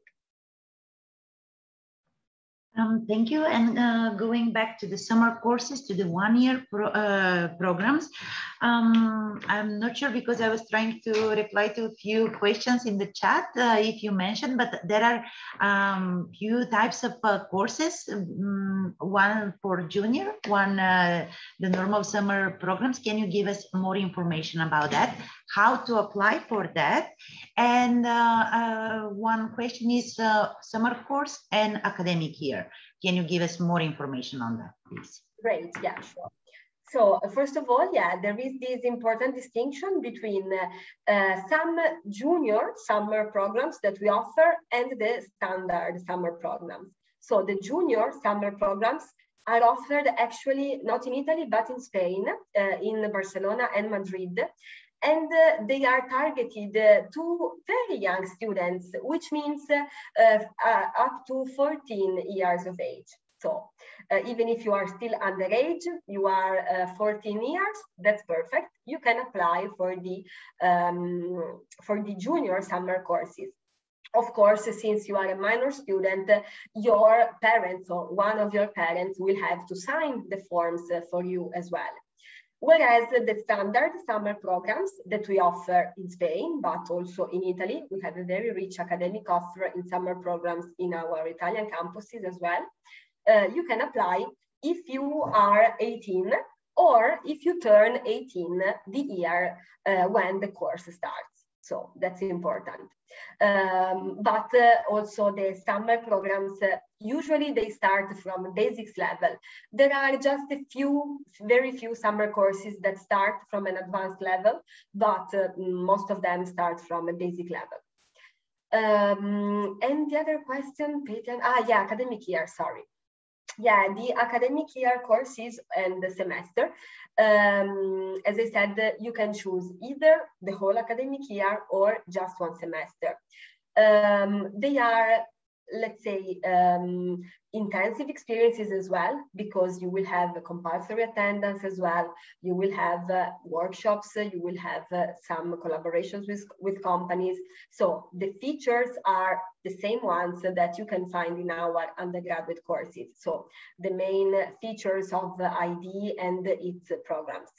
Thank you. And going back to the summer courses, to the one-year programs, I'm not sure, because I was trying to reply to a few questions in the chat, if you mentioned, but there are few types of courses, one for junior, one the normal summer programs. Can you give us more information about that? How to apply for that? And one question is summer course and academic year. Can you give us more information on that, please? Great, yeah, sure. So first of all, yeah, there is this important distinction between some junior summer programs that we offer and the standard summer programs. So the junior summer programs are offered actually not in Italy, but in Spain, in Barcelona and Madrid. And they are targeted to very young students, which means up to 14 years of age. So even if you are still underage, you are 14 years, that's perfect. You can apply for the junior summer courses. Of course, since you are a minor student, your parents or one of your parents will have to sign the forms for you as well. Whereas the standard summer programs that we offer in Spain, but also in Italy, we have a very rich academic offer in summer programs in our Italian campuses as well. You can apply if you are 18 or if you turn 18 the year when the course starts. So that's important. But also the summer programs, usually they start from basics level. There are just very few summer courses that start from an advanced level, but most of them start from a basic level. And the other question, yeah, academic year, sorry. Yeah, the academic year courses and the semester, as I said, you can choose either the whole academic year or just one semester. They are, let's say, intensive experiences as well, because you will have a compulsory attendance as well. You will have workshops, you will have some collaborations with companies. So the features are the same ones that you can find in our undergraduate courses. So the main features of the IED and its programs.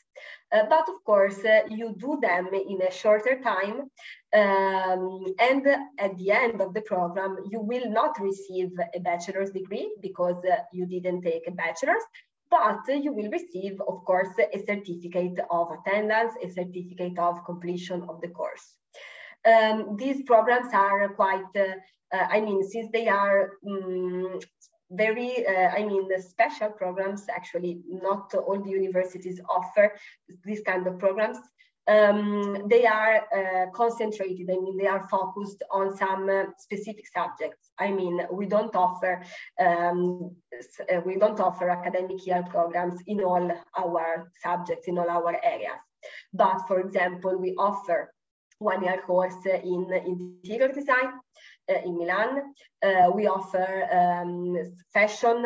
But of course, you do them in a shorter time, and at the end of the program, you will not receive a bachelor's degree because you didn't take a bachelor's, but you will receive, of course, a certificate of attendance, a certificate of completion of the course. These programs are quite, since they are very, special programs, actually, not all the universities offer this kind of programs. They are concentrated, they are focused on some specific subjects. We don't offer academic year programs in all our subjects, in all our areas. But for example, we offer one-year course in interior design in Milan. We offer fashion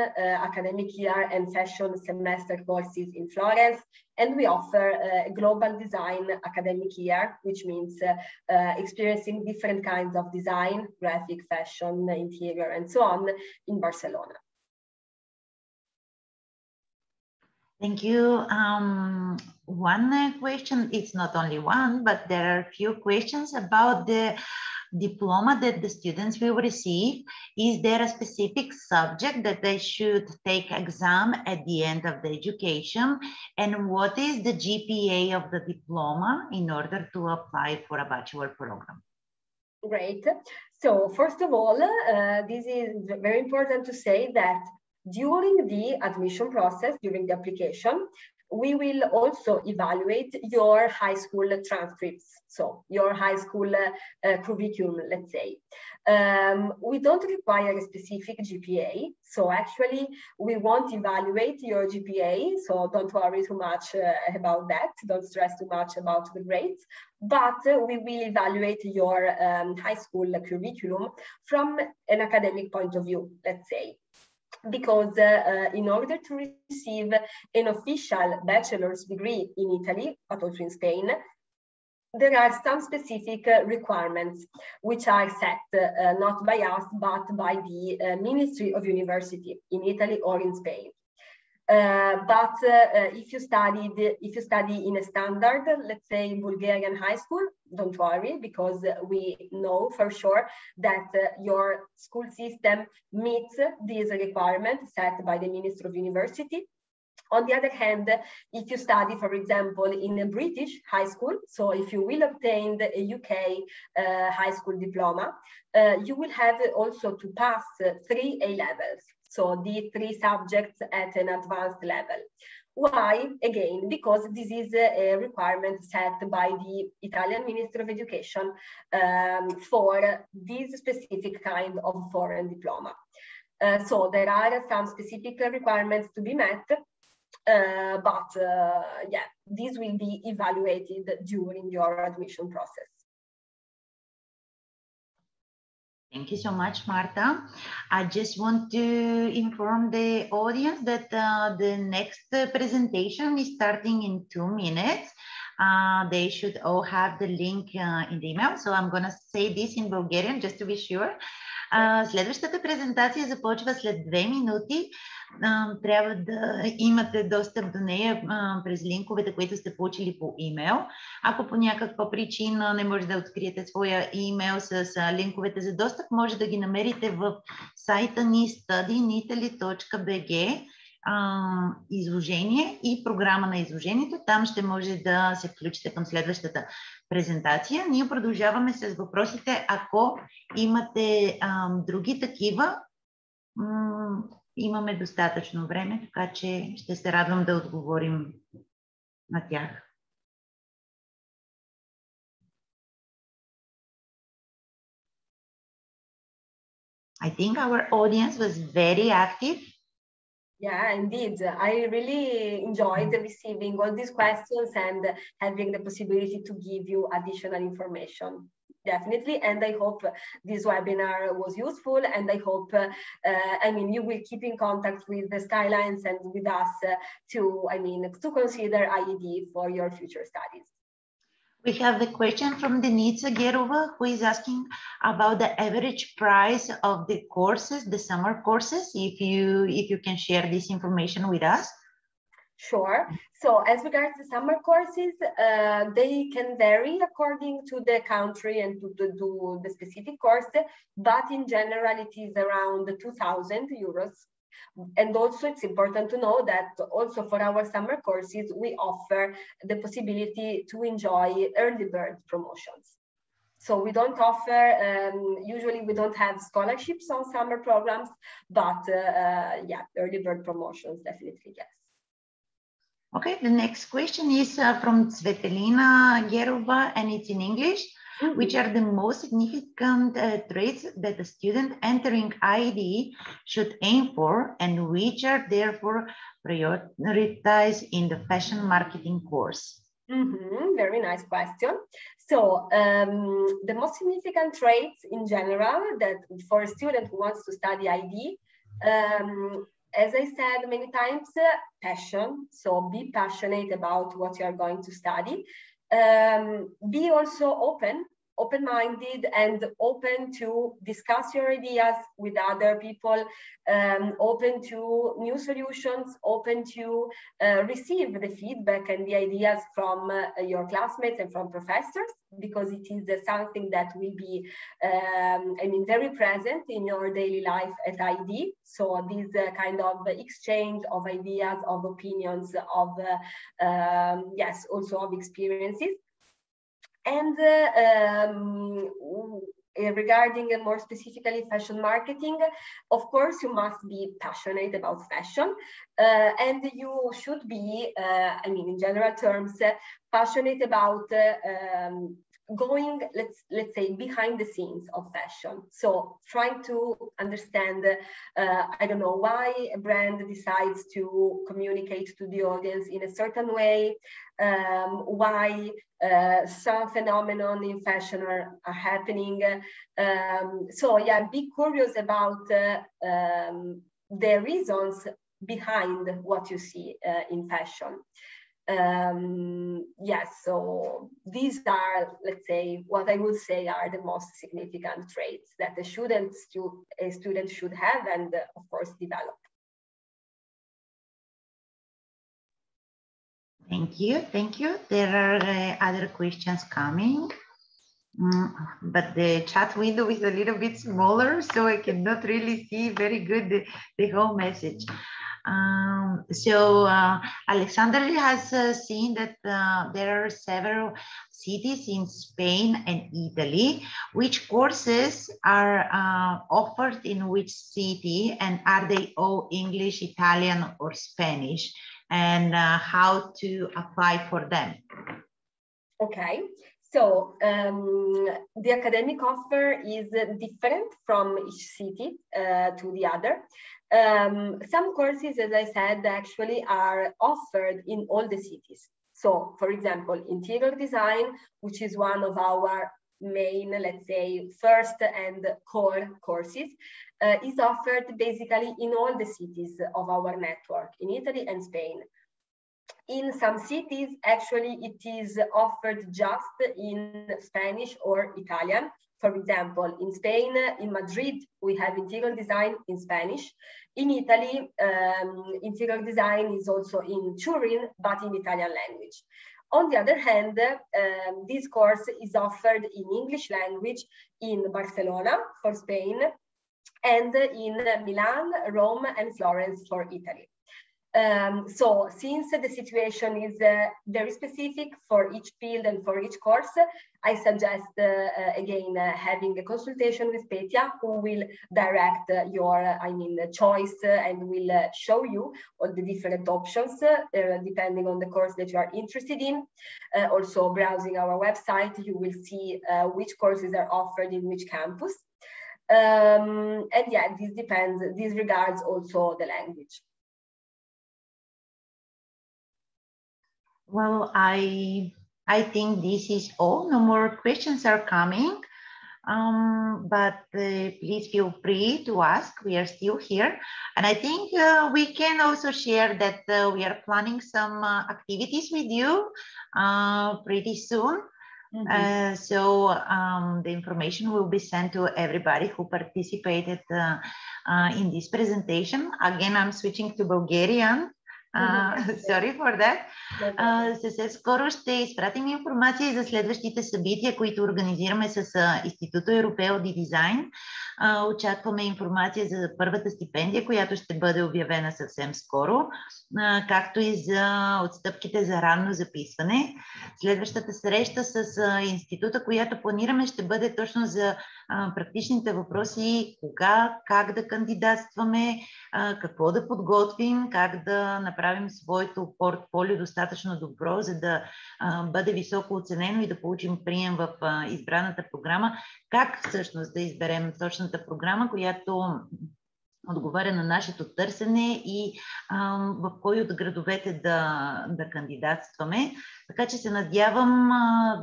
academic year and fashion semester courses in Florence. And we offer a global design academic year, which means experiencing different kinds of design, graphic, fashion, interior, and so on in Barcelona. Thank you. One question, it's not only one, but there are a few questions about the diploma that the students will receive. Is there a specific subject that they should take exam at the end of the education? And what is the GPA of the diploma in order to apply for a bachelor program? Great. So first of all, this is very important to say that during the admission process, during the application, we will also evaluate your high school transcripts, so your high school curriculum, let's say. We don't require a specific GPA, so actually we won't evaluate your GPA, so don't worry too much about that, don't stress too much about the grades, but we will evaluate your high school curriculum from an academic point of view, let's say. Because in order to receive an official bachelor's degree in Italy, but also in Spain, there are some specific requirements which are set not by us, but by the Ministry of University in Italy or in Spain. But if you study in a standard, let's say Bulgarian high school, don't worry, because we know for sure that your school system meets these requirements set by the Minister of University. On the other hand, if you study, for example, in a British high school, so if you will obtain a UK high school diploma, you will have also to pass 3 A-levels. So the 3 subjects at an advanced level. Why? Again, because this is a requirement set by the Italian Ministry of Education for this specific kind of foreign diploma. So there are some specific requirements to be met, but yeah, these will be evaluated during your admission process. Thank you so much, Marta. I just want to inform the audience that the next presentation is starting in 2 minutes. They should all have the link in the email. So I'm going to say this in Bulgarian just to be sure. Следващата презентация започва след 2 минути. Трябва да имате достъп до нея през линковете, които сте получили по имейл. Ако по някаква причина не може да откриете своя имейл с линковете за достъп, може да ги намерите в сайта ни studyinitaly.bg изложение и програма на изложението. Там ще може да се включите към следващата презентация. Ние продължаваме с въпросите. Ако имате други такива, имаме достатъчно време, така че ще се радвам да отговорим на тях. I think our audience was very active. Yeah, indeed. I really enjoyed receiving all these questions and having the possibility to give you additional information. Definitely, and I hope this webinar was useful, and I hope, you will keep in contact with the Skylines and with us to consider IED for your future studies. We have the question from Denitsa Gerova, who is asking about the average price of the courses, the summer courses, if you can share this information with us. Sure. So as regards to summer courses, they can vary according to the country and to the specific course, but in general, it is around 2,000 euros. And also it's important to know that also for our summer courses, we offer the possibility to enjoy early bird promotions. So we don't offer, usually we don't have scholarships on summer programs, but yeah, early bird promotions, definitely, yes. Okay, the next question is from Svetelina Gerova, and it's in English. Mm-hmm. Which are the most significant traits that a student entering IED should aim for, and which are therefore prioritized in the fashion marketing course? Mm-hmm. Very nice question. So the most significant traits in general that for a student who wants to study IED, as I said many times, passion. So be passionate about what you are going to study. Be also open-minded and open to discuss your ideas with other people, open to new solutions, open to receive the feedback and the ideas from your classmates and from professors, because it is something that will be, I mean, very present in your daily life at IED. So this kind of exchange of ideas, of opinions, of, yes, also of experiences. And regarding more specifically fashion marketing, of course, you must be passionate about fashion, and you should be, I mean, in general terms, passionate about going, let's say, behind the scenes of fashion. So trying to understand, I don't know, why a brand decides to communicate to the audience in a certain way, why some phenomenon in fashion are happening. So yeah, be curious about the reasons behind what you see in fashion. Yes, so these are, let's say, what I would say are the most significant traits that a student should have and, of course, develop. Thank you, thank you. There are other questions coming, but the chat window is a little bit smaller, so I cannot really see very good the whole message. So Alexander has seen that there are several cities in Spain and Italy. Which courses are offered in which city, and are they all English, Italian, or Spanish? And how to apply for them? Okay. So the academic offer is different from each city to the other. Some courses, as I said, actually are offered in all the cities. So, for example, interior design, which is one of our main, let's say, first and core courses, is offered basically in all the cities of our network, in Italy and Spain. In some cities, actually, it is offered just in Spanish or Italian. For example, in Spain, in Madrid, we have interior design in Spanish. In Italy, interior design is also in Turin, but in Italian language. On the other hand, this course is offered in English language in Barcelona for Spain, and in Milan, Rome, and Florence for Italy. So since the situation is very specific for each field and for each course, I suggest, again, having a consultation with Petja, who will direct your, choice and will show you all the different options, depending on the course that you are interested in. Also, browsing our website, you will see which courses are offered in which campus. And yeah, this depends, this regards also the language. Well, I think this is all. No more questions are coming, but please feel free to ask. We are still here. And I think we can also share that we are planning some activities with you pretty soon. The information will be sent to everybody who participated in this presentation. Again, I'm switching to Bulgarian. Sorry for that. Съвсем скоро ще изпратим информация за следващите събития, които организираме с Istituto Europeo di Design. Очакваме информация за първата стипендия, която ще бъде обявена съвсем скоро, както и за отстъпките за ранно записване. Следващата среща с института, която планираме, ще бъде точно за практичните въпроси, кога, как да кандидатстваме, какво да подготвим, как да направим своето портфолио достатъчно добро, за да бъде високо оценено и да получим прием в избраната програма, как всъщност да изберем точната програма, която отговаря на нашето търсене и в кой от градовете да кандидатстваме. Така че се надявам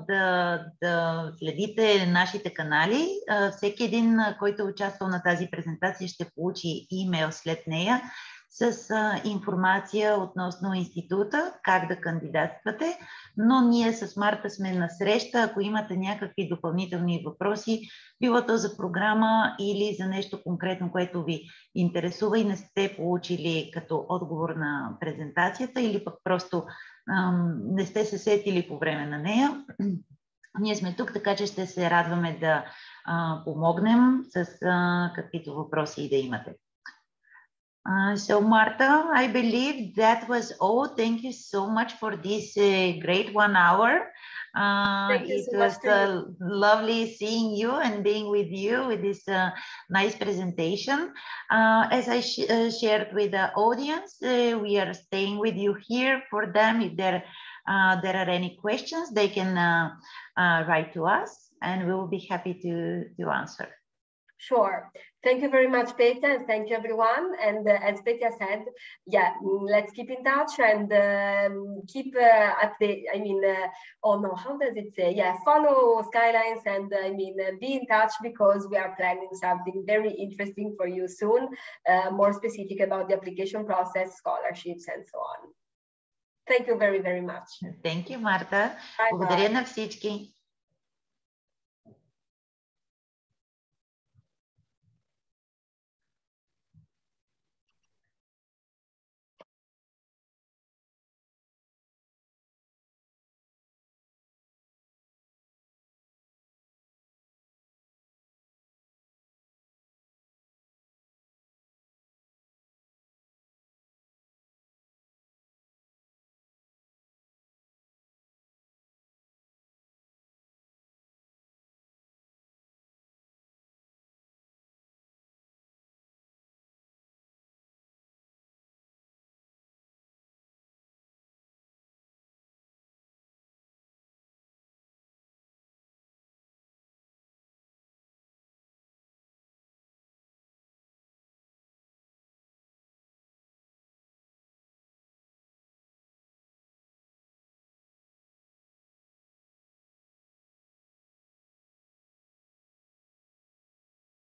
да следите нашите канали. Всеки един, който е участвал на тази презентация, ще получи имейл след нея с информация относно института, как да кандидатствате, но ние с Марта сме на среща. Ако имате някакви допълнителни въпроси, било то за програма или за нещо конкретно, което ви интересува и не сте получили като отговор на презентацията, или пък просто не сте се сетили по време на нея, ние сме тук, така че ще се радваме да помогнем с каквито въпроси и да имате. So Marta, I believe that was all. Thank you so much for this great 1 hour. It was lovely seeing you and being with you with this nice presentation. As I shared with the audience, we are staying with you here for them. If there are any questions, they can write to us and we will be happy to answer. Sure. Thank you very much, Petya, and thank you, everyone. And as Petya said, yeah, let's keep in touch and keep update. I mean, oh no, how does it say? Yeah, follow Skylines and be in touch because we are planning something very interesting for you soon, more specific about the application process, scholarships, and so on. Thank you very, very much. Thank you, Marta. Благодаря на всички.